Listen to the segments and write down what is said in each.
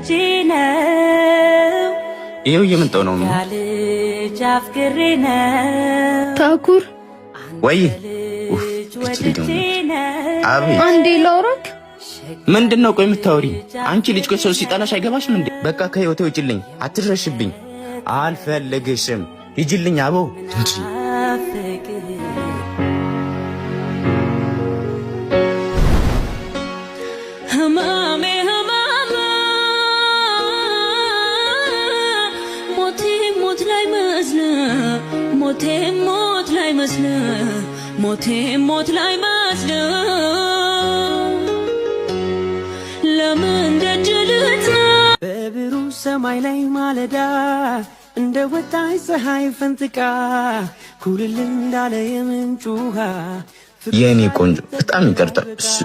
ወድጄ ነው ይሄው እየመጣው ነው ያልጅ አፍቅሬ ነው ታኩር ወይ አቤት አንዴ ላውራክ ምንድነው ቆይ የምታወሪ አንቺ ልጅ ከሰው ሲጣላሽ አይገባሽም እንዴ በቃ ከህይወቴ ውጪልኝ አትድረሽብኝ አልፈልግሽም ሂጂልኝ አቦ እንጂ ህማሜ ህማማ ሞቴ ሞት ላይ መስለ ሞቴ ሞት ላይ መስለ ሞቴ ሞት ላይ መስለ ለምን ደጅልት በብሩ ሰማይ ላይ ማለዳ እንደ ወጣይ ፀሐይ ፈንጥቃ ኩልል እንዳለ የምንጭ ውሃ የኔ ቆንጆ በጣም ይቅርታ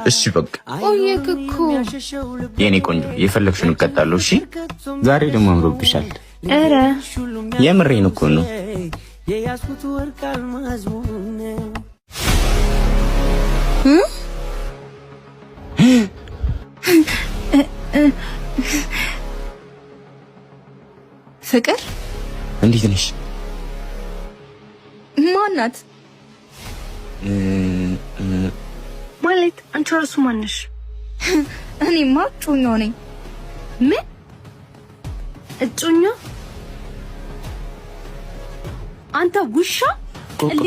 እሺ በቃ ቆየክ እኮ የኔ ቆንጆ የፈለግሽውን እቀጣለሁ እሺ ዛሬ ደግሞ አምሮብሻል ኧረ የምሬን እኮ ነው የያዝኩት ወርቅ አልማዝ ነው ፍቅር እንዴት ነሽ ማናት ማለት አንቺ ራሱ ማነሽ እኔማ እጮኛው ነኝ ምን እጮኛ አንተ ውሻ